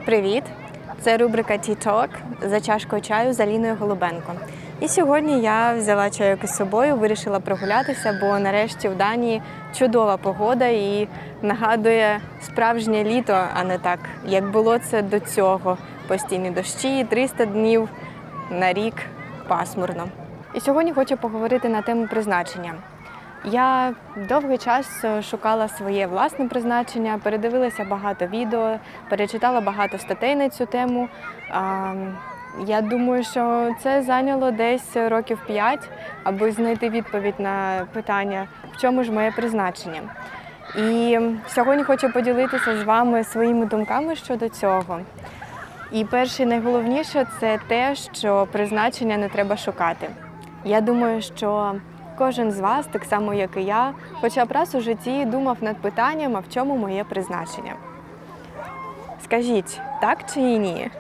Привіт! Це рубрика Tea Talk за чашкою чаю з Аліною Голубенко. І сьогодні я взяла чайок із собою, вирішила прогулятися, бо нарешті в Данії чудова погода і нагадує справжнє літо, а не так, як було це до цього. Постійні дощі, 300 днів на рік пасмурно. І сьогодні хочу поговорити на тему призначення. Я довгий час шукала своє власне призначення, передивилася багато відео, перечитала багато статей на цю тему. Я думаю, що це зайняло десь років 5, аби знайти відповідь на питання, в чому ж моє призначення. І сьогодні хочу поділитися з вами своїми думками щодо цього. І перше і найголовніше – це те, що призначення не треба шукати. Я думаю, що кожен з вас, так само як і я, хоча б раз у житті думав над питанням, а в чому моє призначення. Скажіть, так чи ні?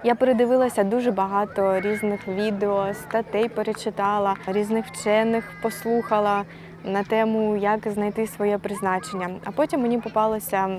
Я передивилася дуже багато різних відео, статей перечитала, різних вчених послухала на тему, як знайти своє призначення. А потім мені попалося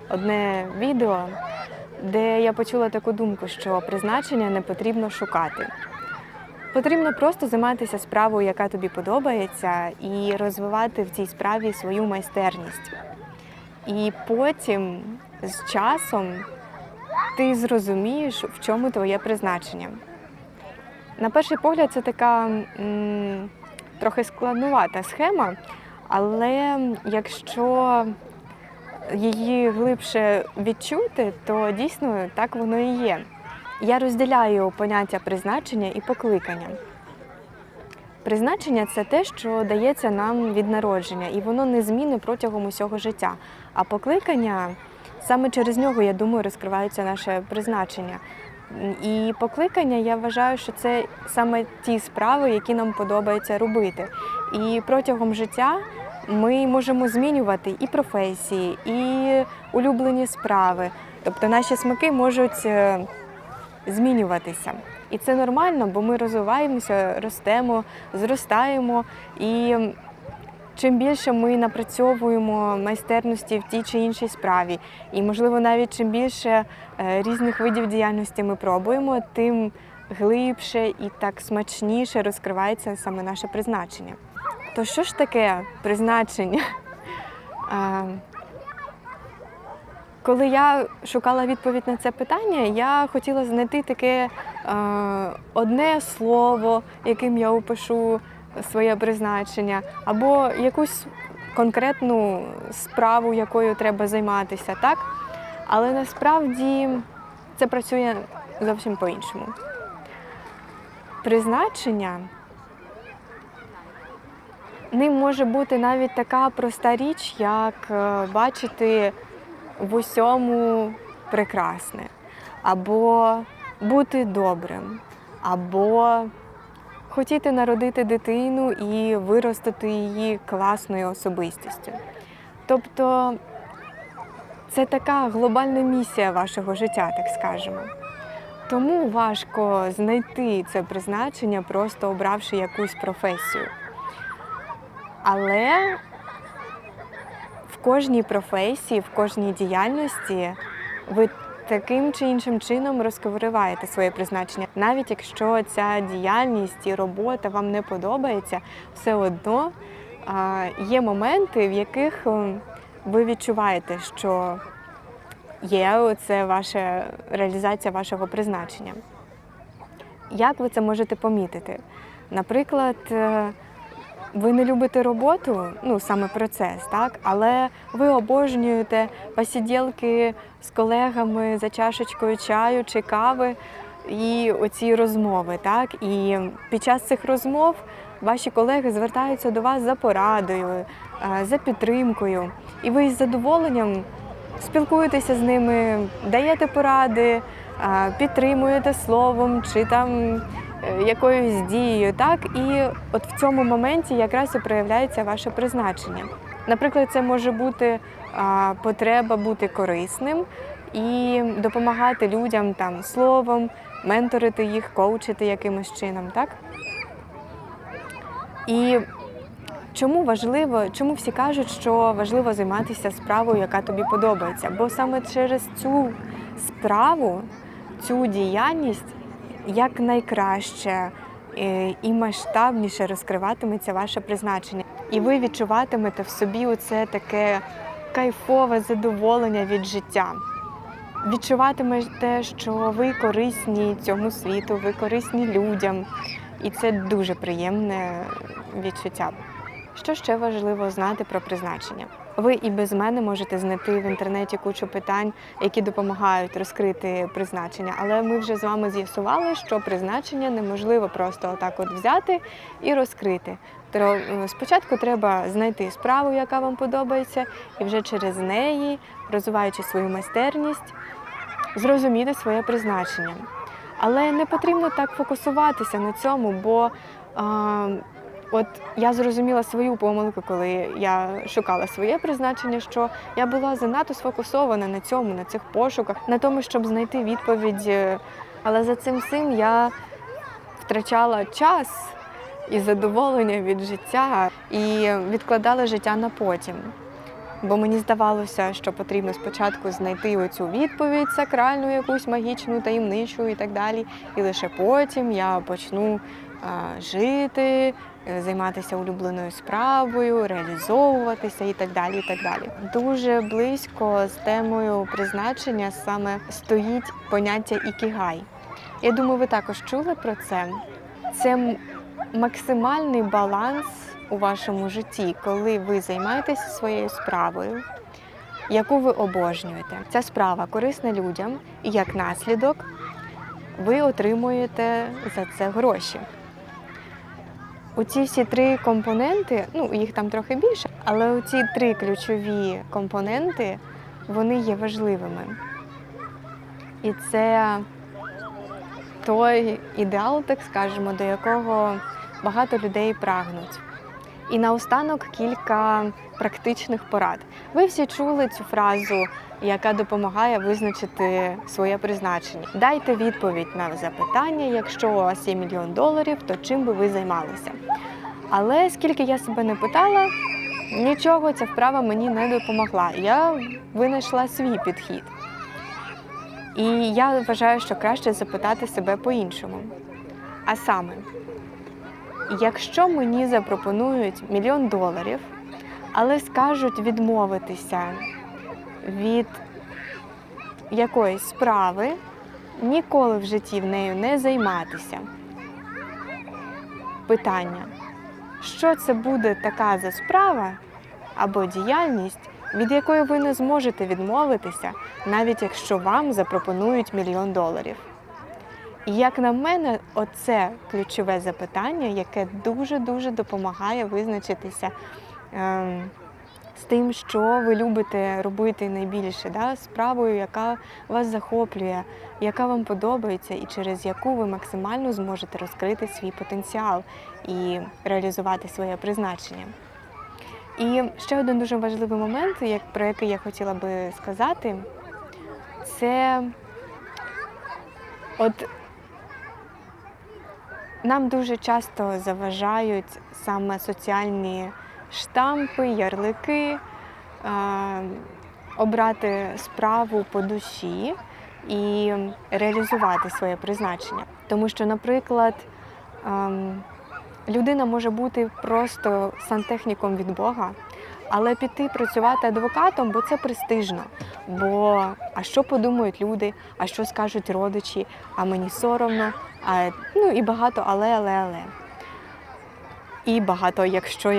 одне відео, де я почула таку думку, що призначення не потрібно шукати. Потрібно просто займатися справою, яка тобі подобається, і розвивати в цій справі свою майстерність. І потім, з часом, ти зрозумієш, в чому твоє призначення. На перший погляд, це така трохи складнувата схема, але якщо її глибше відчути, то дійсно так воно і є. Я розділяю поняття призначення і покликання. Призначення – це те, що дається нам від народження, і воно незмінне протягом усього життя. А покликання, саме через нього, я думаю, розкривається наше призначення. І покликання, я вважаю, що це саме ті справи, які нам подобається робити. І протягом життя ми можемо змінювати і професії, і улюблені справи. Тобто наші смаки можуть змінюватися. І це нормально, бо ми розвиваємося, ростемо, зростаємо. І чим більше ми напрацьовуємо майстерності в тій чи іншій справі, і, можливо, навіть чим більше різних видів діяльності ми пробуємо, тим глибше і так смачніше розкривається саме наше призначення. То що ж таке призначення? Коли я шукала відповідь на це питання, я хотіла знайти таке одне слово, яким я опишу своє призначення, або якусь конкретну справу, якою треба займатися, так? Але насправді це працює зовсім по-іншому. Призначення ним може бути навіть така проста річ, як бачити в усьому прекрасне, або бути добрим, або хотіти народити дитину і виростити її класною особистістю. Тобто це така глобальна місія вашого життя, так скажемо. Тому важко знайти це призначення, просто обравши якусь професію. Але в кожній професії, в кожній діяльності ви таким чи іншим чином розкриваєте своє призначення. Навіть якщо ця діяльність і робота вам не подобається, все одно є моменти, в яких ви відчуваєте, що є це ваша реалізація вашого призначення. Як ви це можете помітити? Наприклад, ви не любите роботу, саме процес, так? Але ви обожнюєте посиділки з колегами за чашечкою чаю чи кави і оці розмови, так? І під час цих розмов ваші колеги звертаються до вас за порадою, за підтримкою. І ви із задоволенням спілкуєтеся з ними, даєте поради, підтримуєте словом чи там якоюсь дією, так? І от в цьому моменті якраз і проявляється ваше призначення. Наприклад, це може бути потреба бути корисним і допомагати людям там словом, менторити їх, коучити якимось чином, так? І чому всі кажуть, що важливо займатися справою, яка тобі подобається? Бо саме через цю справу, цю діяльність якнайкраще і масштабніше розкриватиметься ваше призначення. І ви відчуватимете в собі оце таке кайфове задоволення від життя. Відчуватимете, що ви корисні цьому світу, ви корисні людям. І це дуже приємне відчуття. Що ще важливо знати про призначення? Ви і без мене можете знайти в інтернеті кучу питань, які допомагають розкрити призначення. Але ми вже з вами з'ясували, що призначення неможливо просто отак от взяти і розкрити. Спочатку треба знайти справу, яка вам подобається, і вже через неї, розвиваючи свою майстерність, зрозуміти своє призначення. Але не потрібно так фокусуватися на цьому, бо от я зрозуміла свою помилку, коли я шукала своє призначення, що я була занадто сфокусована на цьому, на цих пошуках, на тому, щоб знайти відповідь. Але за цим всім я втрачала час і задоволення від життя і відкладала життя на потім. Бо мені здавалося, що потрібно спочатку знайти оцю відповідь сакральну, якусь магічну, таємничу і так далі. І лише потім я почну жити, займатися улюбленою справою, реалізовуватися і так далі, і так далі. Дуже близько з темою призначення саме стоїть поняття ікігай. Я думаю, ви також чули про це. Це максимальний баланс у вашому житті, коли ви займаєтеся своєю справою, яку ви обожнюєте. Ця справа корисна людям, і як наслідок ви отримуєте за це гроші. Оці всі три компоненти, їх там трохи більше, але оці три ключові компоненти, вони є важливими. І це той ідеал, так скажемо, до якого багато людей прагнуть. І наостанок кілька практичних порад. Ви всі чули цю фразу, яка допомагає визначити своє призначення. Дайте відповідь на запитання, якщо у вас є $1 мільйон, то чим би ви займалися? Але скільки я себе не питала, нічого ця вправа мені не допомогла. Я винайшла свій підхід. І я вважаю, що краще запитати себе по-іншому. А саме, якщо мені запропонують $1 мільйон, але скажуть відмовитися від якоїсь справи, ніколи в житті в нею не займатися. Питання, що це буде така за справа або діяльність, від якої ви не зможете відмовитися, навіть якщо вам запропонують $1 мільйон. І як на мене, оце ключове запитання, яке дуже-дуже допомагає визначитися з тим, що ви любите робити найбільше, справою, яка вас захоплює, яка вам подобається і через яку ви максимально зможете розкрити свій потенціал і реалізувати своє призначення. І ще один дуже важливий момент, про який я хотіла би сказати, це нам дуже часто заважають саме соціальні штампи, ярлики, обрати справу по душі і реалізувати своє призначення. Тому що, наприклад, людина може бути просто сантехніком від Бога, але піти працювати адвокатом, бо це престижно. А що подумають люди, а що скажуть родичі, а мені соромно, і багато але. І багато якщо.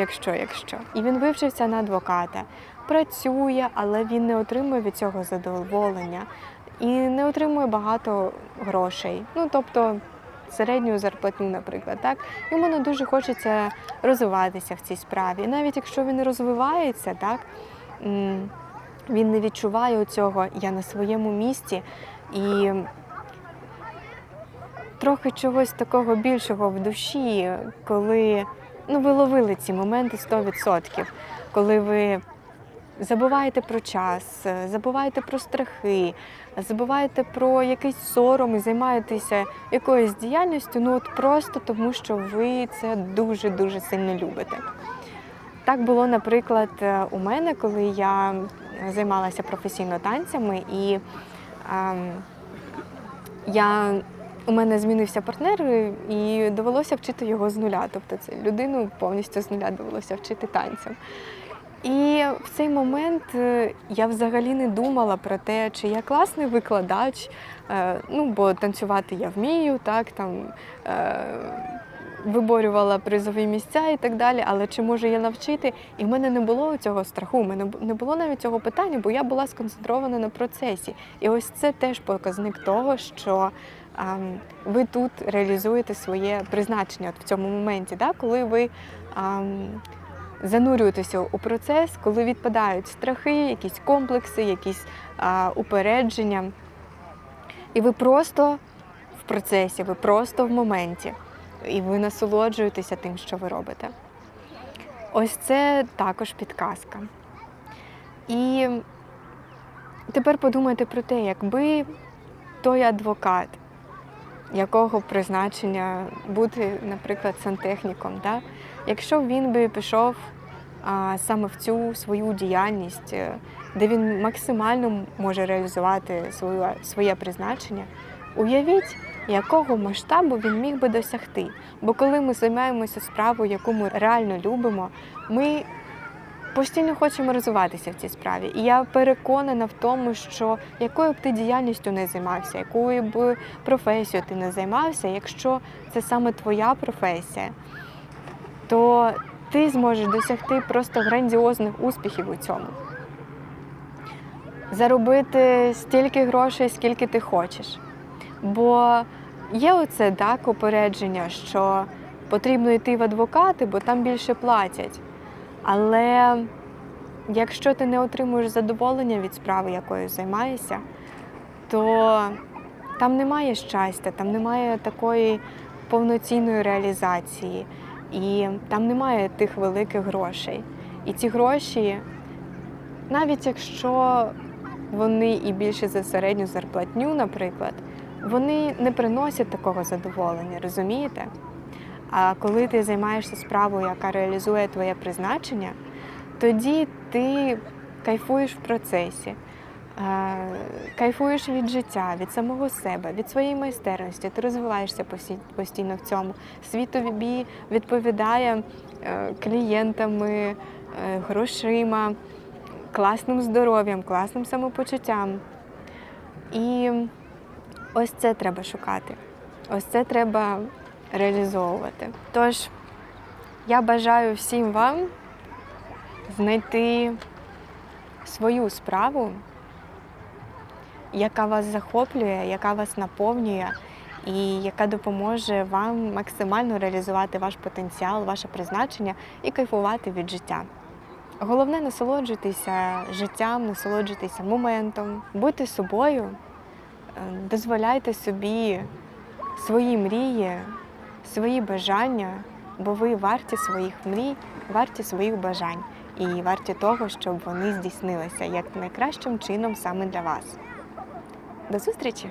І він вивчився на адвоката, працює, але він не отримує від цього задоволення і не отримує багато грошей. Тобто середню зарплатню, наприклад. Так? Йому не дуже хочеться розвиватися в цій справі. І навіть якщо він розвивається, так, він не відчуває цього «я на своєму місці» і трохи чогось такого більшого в душі, коли ви ловили ці моменти 100%, коли ви забуваєте про час, забуваєте про страхи, забуваєте про якийсь сором і займаєтеся якоюсь діяльністю, просто тому, що ви це дуже-дуже сильно любите. Так було, наприклад, у мене, коли я займалася професійно танцями, і У мене змінився партнер, і довелося вчити його з нуля. Тобто це людину повністю з нуля довелося вчити танцям. І в цей момент я взагалі не думала про те, чи я класний викладач, бо танцювати я вмію, виборювала призові місця і так далі, але чи можу я навчити? І в мене не було цього страху, в мене не було навіть цього питання, бо я була сконцентрована на процесі. І ось це теж показник того, що ви тут реалізуєте своє призначення в цьому моменті, коли ви занурюєтеся у процес, коли відпадають страхи, якісь комплекси, якісь упередження. І ви просто в процесі, ви просто в моменті. І ви насолоджуєтеся тим, що ви робите. Ось це також підказка. І тепер подумайте про те, якби той адвокат, якого призначення бути, наприклад, сантехніком, якщо він би пішов саме в цю свою діяльність, де він максимально може реалізувати своє призначення, уявіть, якого масштабу він міг би досягти. Бо коли ми займаємося справою, яку ми реально любимо, ми постійно хочемо розвиватися в цій справі. І я переконана в тому, що якою б ти діяльністю не займався, якою б професією ти не займався, якщо це саме твоя професія, то ти зможеш досягти просто грандіозних успіхів у цьому. Заробити стільки грошей, скільки ти хочеш. Бо є оце упередження, що потрібно йти в адвокати, бо там більше платять. Але якщо ти не отримуєш задоволення від справи, якою займаєшся, то там немає щастя, там немає такої повноцінної реалізації, і там немає тих великих грошей. І ці гроші, навіть якщо вони і більше за середню зарплатню, наприклад, вони не приносять такого задоволення, розумієте? А коли ти займаєшся справою, яка реалізує твоє призначення, тоді ти кайфуєш в процесі, кайфуєш від життя, від самого себе, від своєї майстерності, ти розвиваєшся постійно в цьому. Світ тобі відповідає клієнтами, грошима, класним здоров'ям, класним самопочуттям. І ось це треба шукати, ось це треба реалізовувати. Тож, я бажаю всім вам знайти свою справу, яка вас захоплює, яка вас наповнює і яка допоможе вам максимально реалізувати ваш потенціал, ваше призначення і кайфувати від життя. Головне – насолоджуйтеся життям, насолоджуйтеся моментом, будьте собою, дозволяйте собі свої мрії, свої бажання, бо ви варті своїх мрій, варті своїх бажань і варті того, щоб вони здійснилися як найкращим чином саме для вас. До зустрічі!